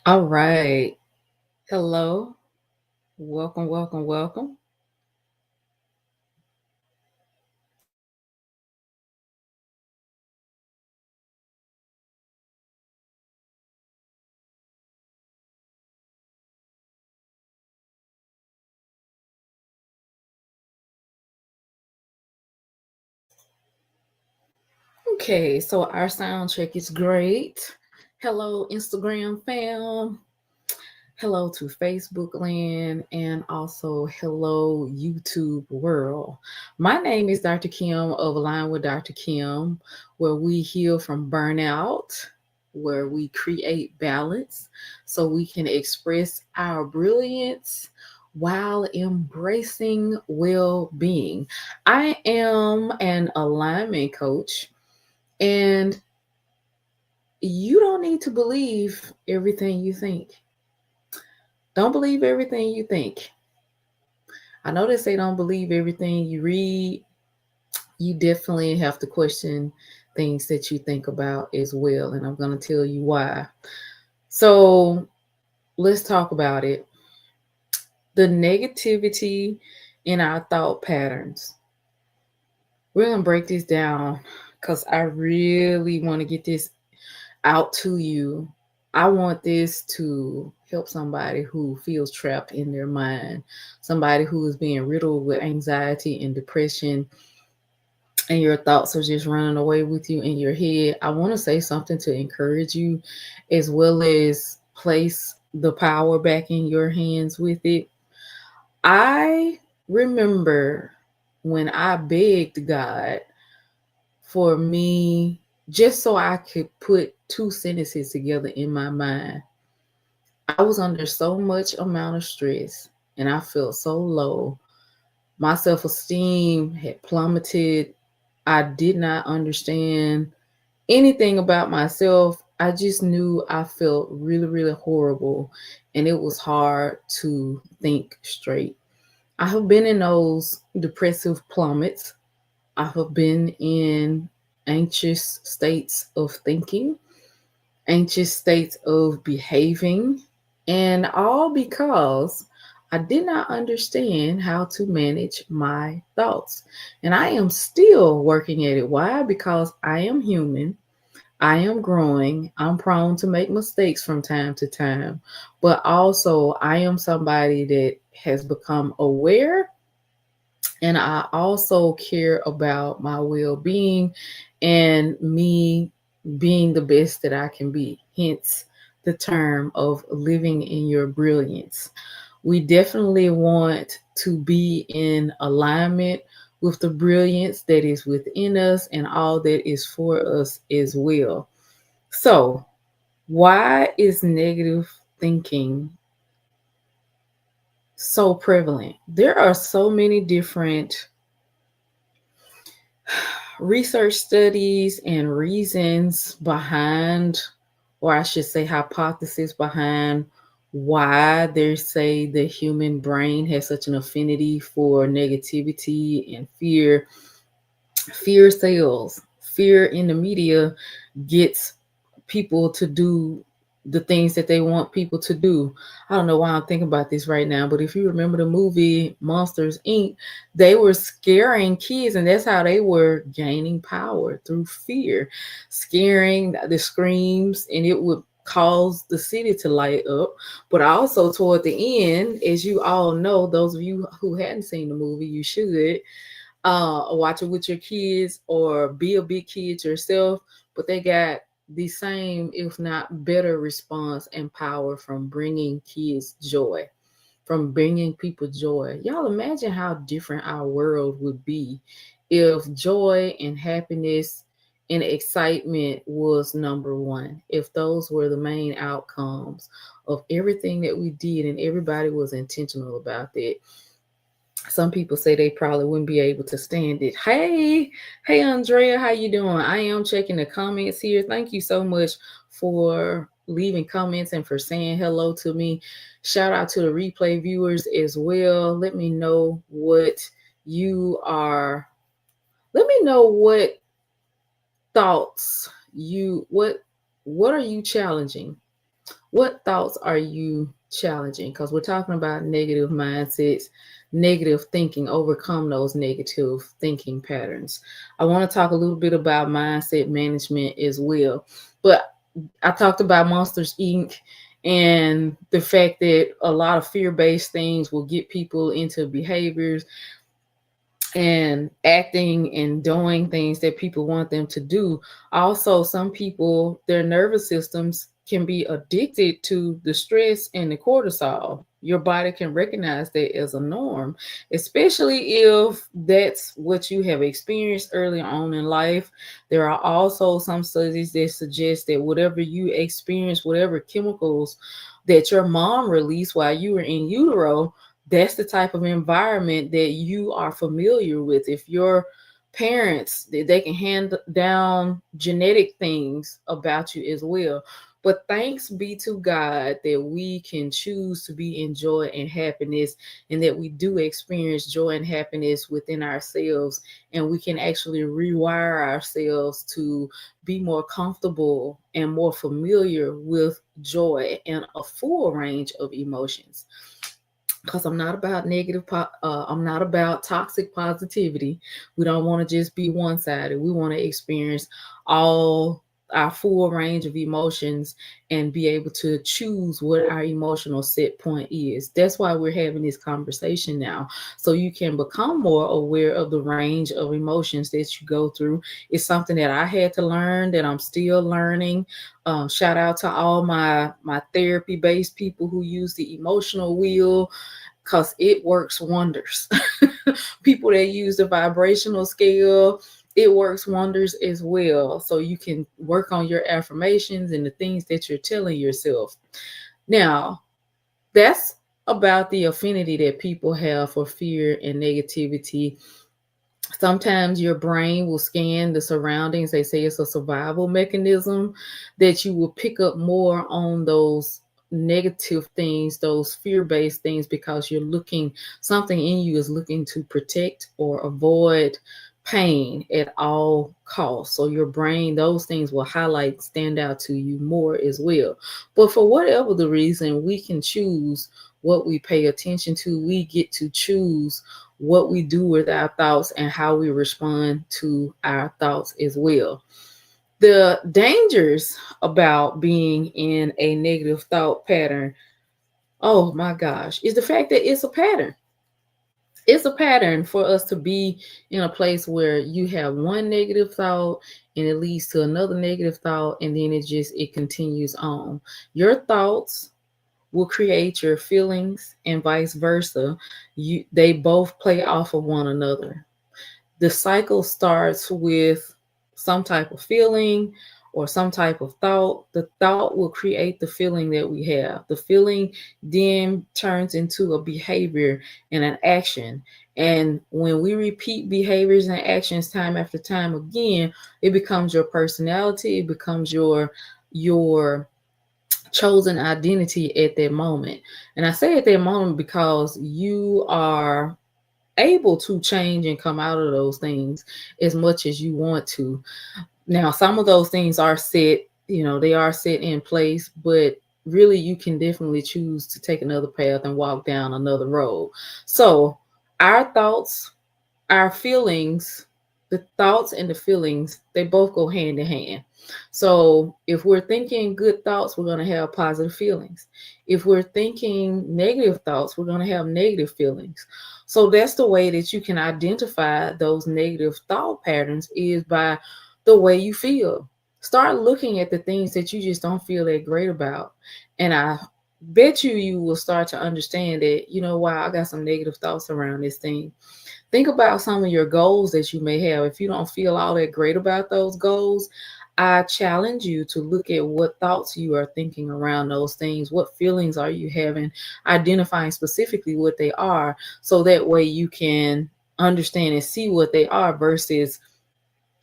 All right. Hello. Welcome, welcome, welcome. Okay, so our sound check is great. Hello, Instagram fam. Hello to Facebook land and also hello, YouTube world. My name is Dr. Kim of Align with Dr. Kim, where we heal from burnout, where we create balance so we can express our brilliance while embracing well being. I am an alignment coach, and you don't need to believe everything you think. Don't believe everything you think. I know they say don't believe everything you read. You definitely have to question things that you think about as well. And I'm going to tell you why. So let's talk about it. The negativity in our thought patterns. We're going to break this down because I really want to get this out to you. I want this to help somebody who feels trapped in their mind, somebody who is being riddled with anxiety and depression, and your thoughts are just running away with you in your head. I want to say something to encourage you, as well as place the power back in your hands with it. I remember when I begged God for me just so I could put two sentences together in my mind. I was under so much amount of stress and I felt so low. My self-esteem had plummeted. I did not understand anything about myself. I just knew I felt really, really horrible and it was hard to think straight. I have been in those depressive plummets. I have been in anxious states of thinking, anxious states of behaving, and all because I did not understand how to manage my thoughts. And I am still working at it. Why? Because I am human. I am growing. I'm prone to make mistakes from time to time. But also, I am somebody that has become aware, and I also care about my well being and me being the best that I can be. Hence the term of living in your brilliance. We definitely want to be in alignment with the brilliance that is within us and all that is for us as well. So, why is negative thinking so prevalent? There are so many different research studies and reasons behind, or I should say, hypothesis behind why they say the human brain has such an affinity for negativity and fear. Fear sells. Fear in the media gets people to do the things that they want people to do. I don't know why I'm thinking about this right now, but if you remember the movie Monsters Inc., they were scaring kids, and that's how they were gaining power through fear, scaring the screams, and it would cause the city to light up. But also toward the end, as you all know, those of you who hadn't seen the movie, you should watch it with your kids or be a big kid yourself. But they got the same, if not better, response and power from bringing kids joy, from bringing people joy. Y'all imagine how different our world would be if joy and happiness and excitement was number one, if those were the main outcomes of everything that we did and everybody was intentional about that. Some people say they probably wouldn't be able to stand it. Hey Andrea, how you doing? I am checking the comments here. Thank you so much for leaving comments and for saying hello to me. Shout out to the replay viewers as well. Let me know you are let me know thoughts you what are you challenging? What thoughts are you challenging? Because we're talking about negative mindsets, negative thinking, overcome those negative thinking patterns. I want to talk a little bit about mindset management as well. But I talked about Monsters Inc. and the fact that a lot of fear based things will get people into behaviors and acting and doing things that people want them to do. Also, some people, their nervous systems can be addicted to the stress and the cortisol. Your body can recognize that as a norm, especially if that's what you have experienced early on in life. There are also some studies that suggest that whatever you experience, whatever chemicals that your mom released while you were in utero, that's the type of environment that you are familiar with. If your parents, they can hand down genetic things about you as well. But thanks be to God that we can choose to be in joy and happiness, and that we do experience joy and happiness within ourselves, and we can actually rewire ourselves to be more comfortable and more familiar with joy and a full range of emotions. Because I'm not about I'm not about toxic positivity. We don't want to just be one sided. We want to experience all our full range of emotions and be able to choose what our emotional set point is. That's why we're having this conversation now, so you can become more aware of the range of emotions that you go through. It's something that I had to learn, that I'm still learning. Shout out to all my therapy based people who use the emotional wheel, because it works wonders. People that use the vibrational scale, it works wonders as well. So you can work on your affirmations and the things that you're telling yourself. Now, that's about the affinity that people have for fear and negativity. Sometimes your brain will scan the surroundings. They say it's a survival mechanism, that you will pick up more on those negative things, those fear based things, because you're looking, something in you is looking to protect or avoid pain at all costs. So your brain, those things will highlight, stand out to you more as well. But for whatever the reason, we can choose what we pay attention to. We get to choose what we do with our thoughts and how we respond to our thoughts as well. The dangers about being in a negative thought pattern, oh my gosh, is the fact that it's a pattern. It's a pattern for us to be in a place where you have one negative thought and it leads to another negative thought, and then it continues on. Your thoughts will create your feelings and vice versa. They both play off of one another. The cycle starts with some type of feeling or some type of thought. The thought will create the feeling that we have. The feeling then turns into a behavior and an action. And when we repeat behaviors and actions time after time again, it becomes your personality, it becomes your chosen identity at that moment. And I say at that moment because you are able to change and come out of those things as much as you want to. Now, some of those things are set, they are set in place, but really you can definitely choose to take another path and walk down another road. So, our thoughts, our feelings, the thoughts and the feelings, they both go hand in hand. So if we're thinking good thoughts, we're going to have positive feelings. If we're thinking negative thoughts, we're going to have negative feelings. So that's the way that you can identify those negative thought patterns, is by the way you feel. Start looking at the things that you just don't feel that great about. And I bet you will start to understand that, wow, I got some negative thoughts around this thing. Think about some of your goals that you may have. If you don't feel all that great about those goals, I challenge you to look at what thoughts you are thinking around those things. What feelings are you having? Identifying specifically what they are, so that way you can understand and see what they are, versus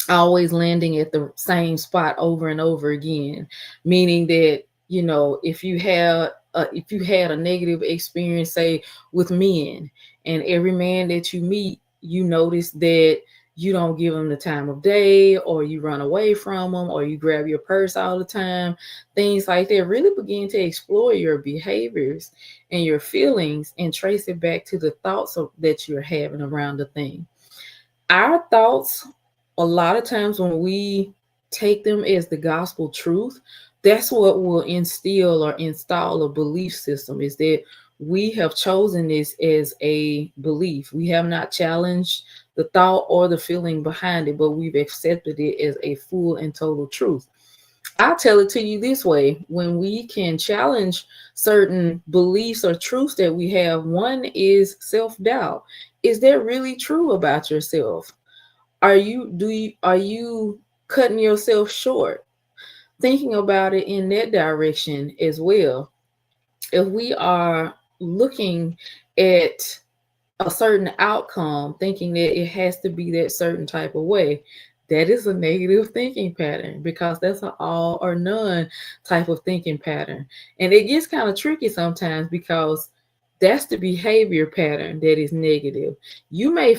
always landing at the same spot over and over again. Meaning that, if you had a negative experience, say with men, and every man that you meet, you notice that you don't give them the time of day, or you run away from them, or you grab your purse all the time, things like that. Really begin to explore your behaviors and your feelings and trace it back to the thoughts that you're having around the thing. Our thoughts, a lot of times when we take them as the gospel truth, that's what will instill or install a belief system, is that we have chosen this as a belief. We have not challenged the thought or the feeling behind it, but we've accepted it as a full and total truth. I'll tell it to you this way: when we can challenge certain beliefs or truths that we have, one is self doubt. Is that really true about yourself? Are you cutting yourself short? Thinking about it in that direction as well. If we are looking at a certain outcome, thinking that it has to be that certain type of way, that is a negative thinking pattern, because that's an all or none type of thinking pattern. And it gets kind of tricky sometimes, because that's the behavior pattern that is negative. You may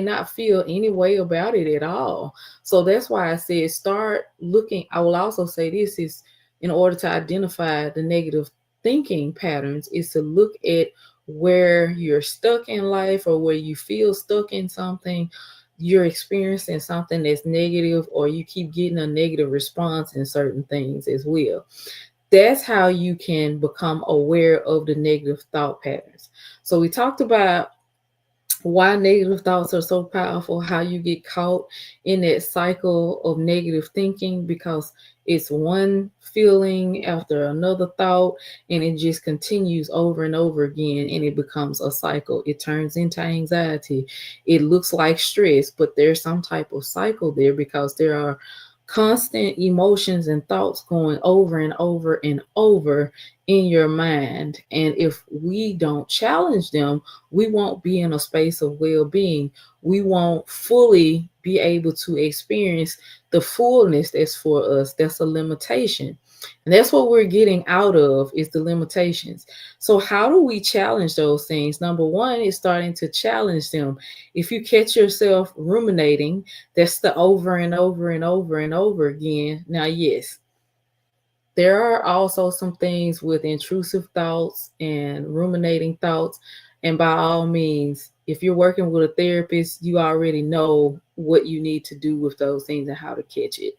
not feel any way about it at all. So that's why I said start looking. I will also say this is, in order to identify the negative thinking patterns, is to look at where you're stuck in life, or where you feel stuck in something, you're experiencing something that's negative, or you keep getting a negative response in certain things as well. That's how you can become aware of the negative thought patterns. So we talked about why negative thoughts are so powerful, how you get caught in that cycle of negative thinking, because it's one feeling after another thought, and it just continues over and over again, and it becomes a cycle. It turns into anxiety. It looks like stress, but there's some type of cycle there, because there are constant emotions and thoughts going over and over and over in your mind. And if we don't challenge them, we won't be in a space of well-being. We won't fully be able to experience the fullness that's for us. That's a limitation, and that's what we're getting out of, is the limitations. So how do we challenge those things? Number one is starting to challenge them. If you catch yourself ruminating, that's the over and over and over and over again. Now, yes, there are also some things with intrusive thoughts and ruminating thoughts. And by all means, if you're working with a therapist, you already know what you need to do with those things and how to catch it.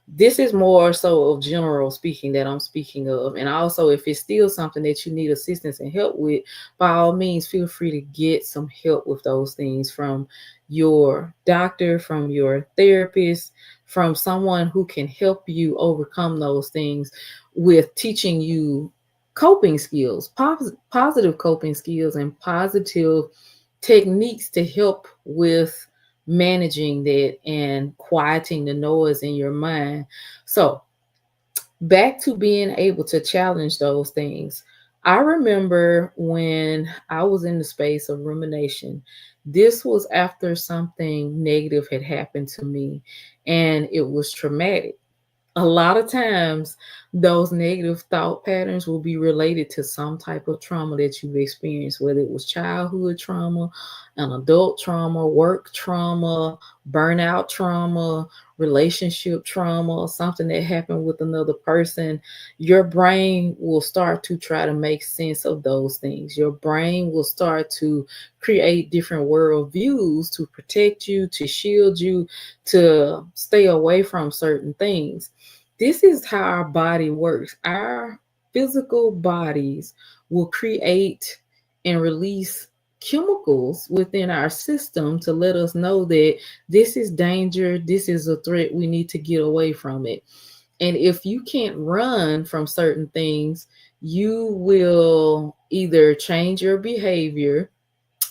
This is more so of general speaking that I'm speaking of. And also, if it's still something that you need assistance and help with, by all means, feel free to get some help with those things from your doctor, from your therapist, from someone who can help you overcome those things, with teaching you coping skills, positive coping skills, and positive techniques to help with managing that and quieting the noise in your mind. So, back to being able to challenge those things. I remember when I was in the space of rumination, this was after something negative had happened to me, and it was traumatic. A lot of times, those negative thought patterns will be related to some type of trauma that you've experienced, whether it was childhood trauma, an adult trauma, work trauma, burnout trauma, relationship trauma, something that happened with another person. Your brain will start to try to make sense of those things. Your brain will start to create different world views to protect you, to shield you, to stay away from certain things. This is how our body works. Our physical bodies will create and release chemicals within our system to let us know that this is danger, this is a threat, we need to get away from it. And if you can't run from certain things, you will either change your behavior.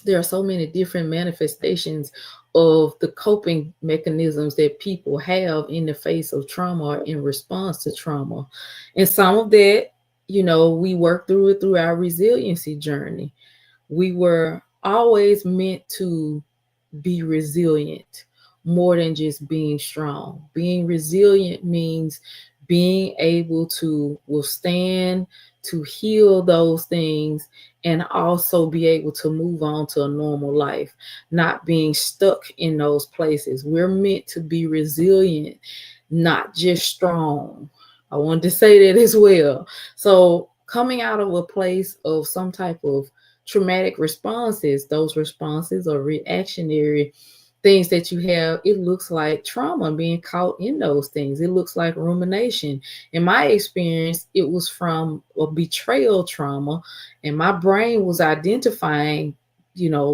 There are so many different manifestations of the coping mechanisms that people have in the face of trauma or in response to trauma. And some of that, we work through it through our resiliency journey. We were always meant to be resilient more than just being strong. Being resilient means being able to withstand, to heal those things, and also be able to move on to a normal life, not being stuck in those places. We're meant to be resilient, not just strong. I wanted to say that as well. So, coming out of a place of some type of traumatic responses, those responses are reactionary things that you have. It looks like trauma, being caught in those things. It looks like rumination. In my experience, it was from a betrayal trauma, and my brain was identifying,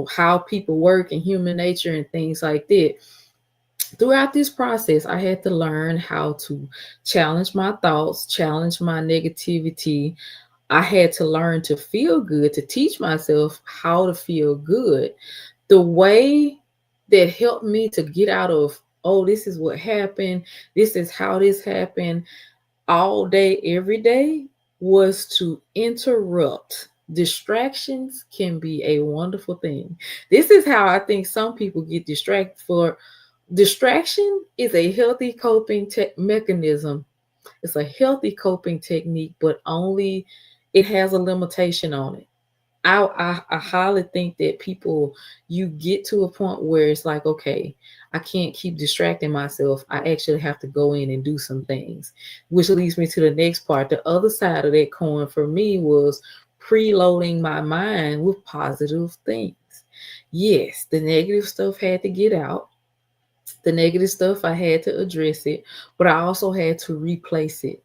how people work and human nature and things like that. Throughout this process, I had to learn how to challenge my thoughts, challenge my negativity. I had to learn to feel good, to teach myself how to feel good. The way that helped me to get out of, oh, this is what happened, this is how this happened, all day, every day, was to interrupt. Distractions can be a wonderful thing. This is how I think some people get distracted. For distraction is a healthy coping mechanism. It's a healthy coping technique, but only it has a limitation on it. I highly think that people, you get to a point where it's like, okay, I can't keep distracting myself. I actually have to go in and do some things, which leads me to the next part. The other side of that coin for me was preloading my mind with positive things. Yes, the negative stuff had to get out. The negative stuff, I had to address it, but I also had to replace it.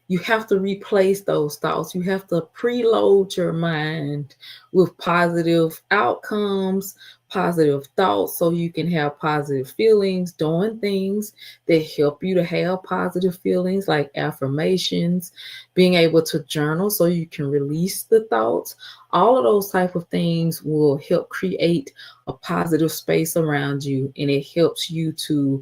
You have to replace those thoughts. You have to preload your mind with positive outcomes, positive thoughts, so you can have positive feelings, doing things that help you to have positive feelings, like affirmations, being able to journal so you can release the thoughts. All of those type of things will help create a positive space around you, and it helps you to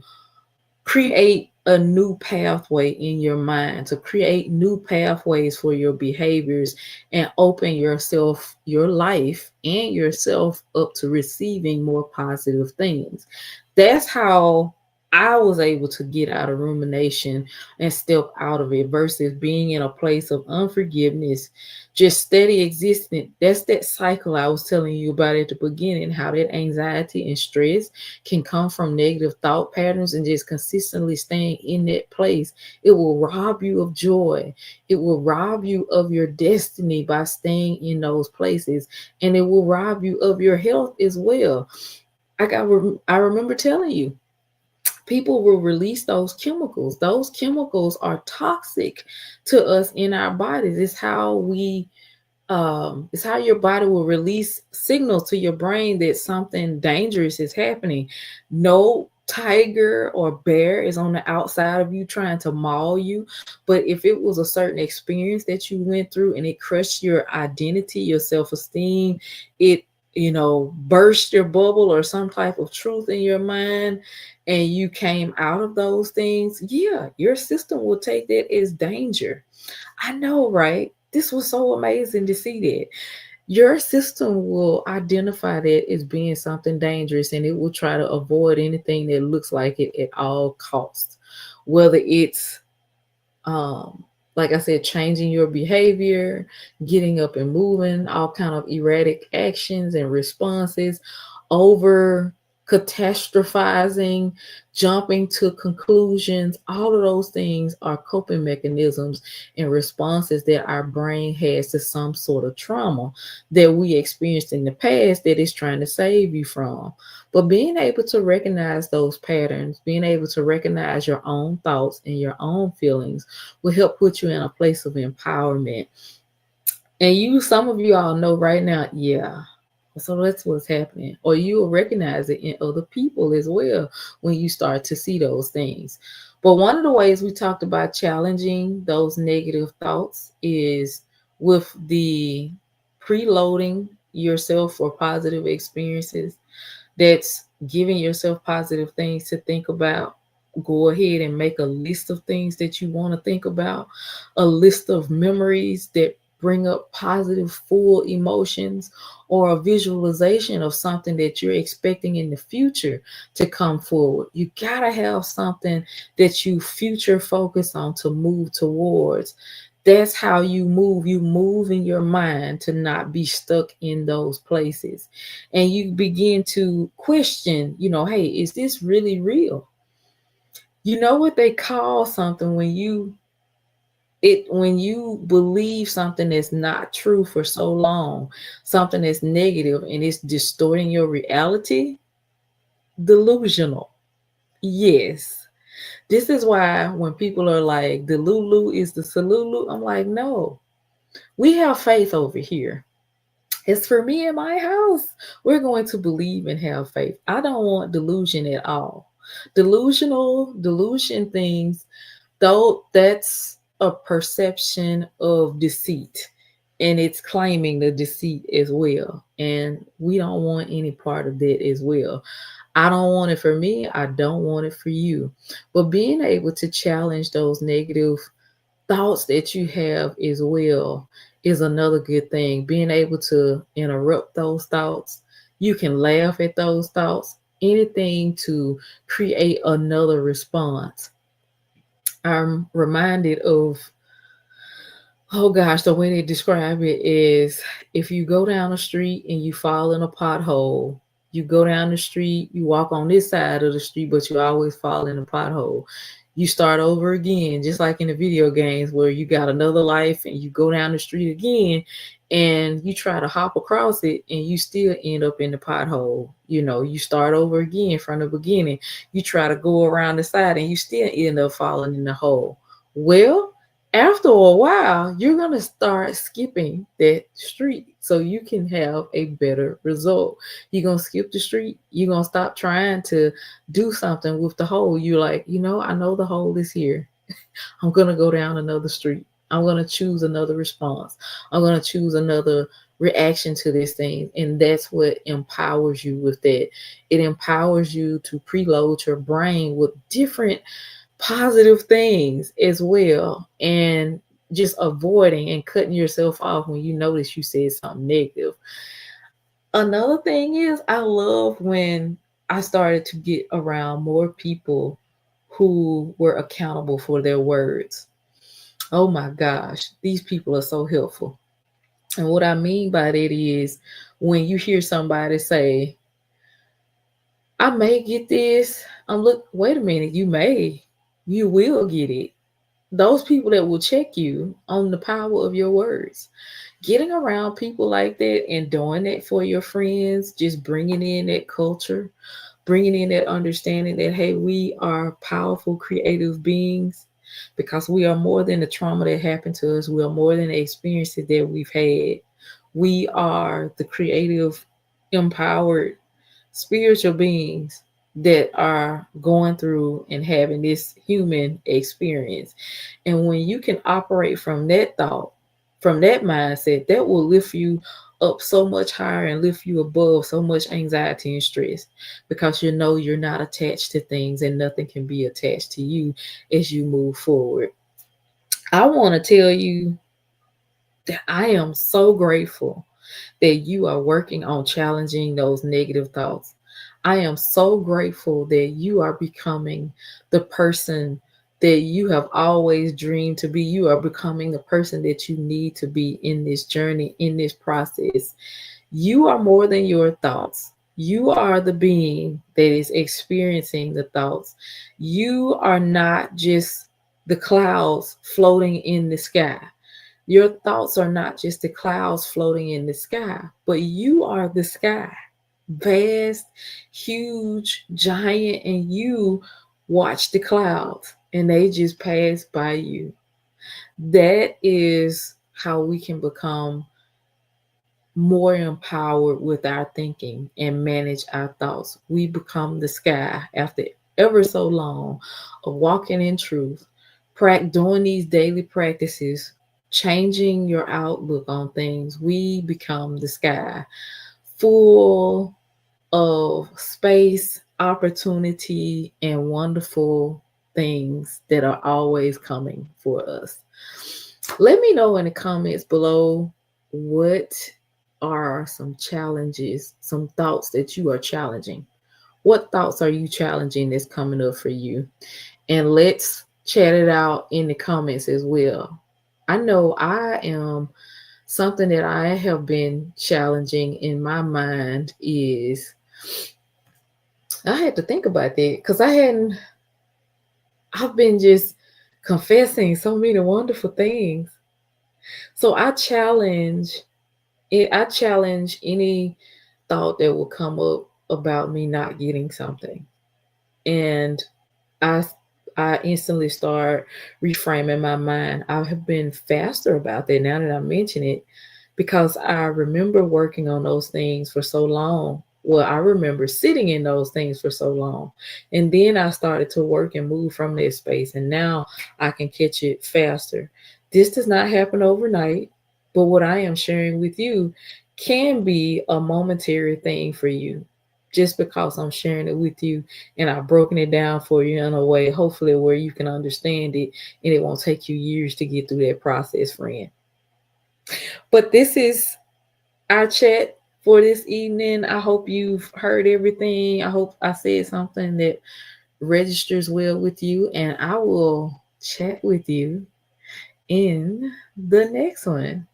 create a new pathway in your mind, to create new pathways for your behaviors, and open yourself, your life, and yourself up to receiving more positive things. That's how I was able to get out of rumination and step out of it, versus being in a place of unforgiveness, just steady existing. That's that cycle I was telling you about at the beginning, how that anxiety and stress can come from negative thought patterns, and just consistently staying in that place. It will rob you of joy. It will rob you of your destiny by staying in those places, and it will rob you of your health as well. I remember telling you, people will release those chemicals. Those chemicals are toxic to us in our bodies. It's how your body will release signals to your brain that something dangerous is happening. No tiger or bear is on the outside of you trying to maul you, but if it was a certain experience that you went through and it crushed your identity, your self-esteem, it, burst your bubble or some type of truth in your mind, and you came out of those things, yeah, your system will take that as danger. I know, right? This was so amazing to see that. Your system will identify that as being something dangerous, and it will try to avoid anything that looks like it at all costs. Whether it's, um, like I said, changing your behavior, getting up and moving, all kind of erratic actions and responses, over catastrophizing, jumping to conclusions. All of those things are coping mechanisms and responses that our brain has to some sort of trauma that we experienced in the past that it's trying to save you from. But being able to recognize those patterns, being able to recognize your own thoughts and your own feelings, will help put you in a place of empowerment. And some of you all know right now, yeah. So that's what's happening. Or you will recognize it in other people as well when you start to see those things. But one of the ways we talked about challenging those negative thoughts is with the preloading yourself for positive experiences. That's giving yourself positive things to think about. Go ahead and make a list of things that you want to think about, a list of memories that bring up positive, full emotions, or a visualization of something that you're expecting in the future to come forward. You gotta have something that you future focus on to move towards. That's how you move. You move in your mind to not be stuck in those places. And you begin to question, hey, is this really real? You know what they call something when you believe something that's not true for so long, something that's negative and it's distorting your reality? Delusional. Yes. This is why when people are like, the Lulu is the Salulu, I'm like, no, we have faith over here. It's for me in my house. We're going to believe and have faith. I don't want delusion at all. Delusion things, though, that's a perception of deceit. And it's claiming the deceit as well. And we don't want any part of that as well. I don't want it for me. I don't want it for you. But being able to challenge those negative thoughts that you have as well is another good thing. Being able to interrupt those thoughts, you can laugh at those thoughts, anything to create another response. I'm reminded of, oh gosh, the way they describe it is, if you go down the street and you fall in a pothole, you go down the street, you walk on this side of the street, but you always fall in a pothole. You start over again, just like in the video games where you got another life and you go down the street again and you try to hop across it and you still end up in the pothole. You start over again from the beginning. You try to go around the side and you still end up falling in the hole. Well, after a while, you're going to start skipping that street so you can have a better result. You're going to skip the street. You're going to stop trying to do something with the hole. You're like, I know the hole is here. I'm going to go down another street. I'm going to choose another response. I'm going to choose another reaction to this thing. And that's what empowers you with that. It empowers you to preload your brain with different positive things as well, and just avoiding and cutting yourself off when you notice you said something negative. Another thing is, I love when I started to get around more people who were accountable for their words. Oh my gosh, these people are so helpful. And what I mean by that is, when you hear somebody say, I may get this, wait a minute, you will get it. Those people that will check you on the power of your words. Getting around people like that and doing that for your friends, just bringing in that culture, bringing in that understanding that, hey, we are powerful, creative beings, because we are more than the trauma that happened to us. We are more than the experiences that we've had. We are the creative, empowered, spiritual beings that are going through and having this human experience. And when you can operate from that thought, from that mindset, that will lift you up so much higher and lift you above so much anxiety and stress, because you're not attached to things and nothing can be attached to you as you move forward. I want to tell you that I am so grateful that you are working on challenging those negative thoughts. I am so grateful that you are becoming the person that you have always dreamed to be. You are becoming the person that you need to be in this journey, in this process. You are more than your thoughts. You are the being that is experiencing the thoughts. You are not just the clouds floating in the sky. Your thoughts are not just the clouds floating in the sky, but you are the sky. Vast, huge, giant, and you watch the clouds and they just pass by you. That is how we can become more empowered with our thinking and manage our thoughts. We become the sky after ever so long of walking in truth, doing these daily practices, changing your outlook on things. We become the sky, full of space, opportunity, and wonderful things that are always coming for us. Let me know in the comments below what are some challenges, some thoughts that you are challenging. What thoughts are you challenging that's coming up for you? And let's chat it out in the comments as well. I know I am something that I have been challenging in my mind is I had to think about that because I've been just confessing so many wonderful things. So I challenge any thought that will come up about me not getting something. And I I instantly start reframing my mind. I have been faster about that now that I mention it because I remember working on those things for so long. Well, I remember sitting in those things for so long. And then I started to work and move from that space. And now I can catch it faster. This does not happen overnight, but what I am sharing with you can be a momentary thing for you just because I'm sharing it with you and I've broken it down for you in a way, hopefully, where you can understand it and it won't take you years to get through that process, friend. But this is our chat for this evening. I hope you've heard everything. I hope I said something that registers well with you, and I will chat with you in the next one.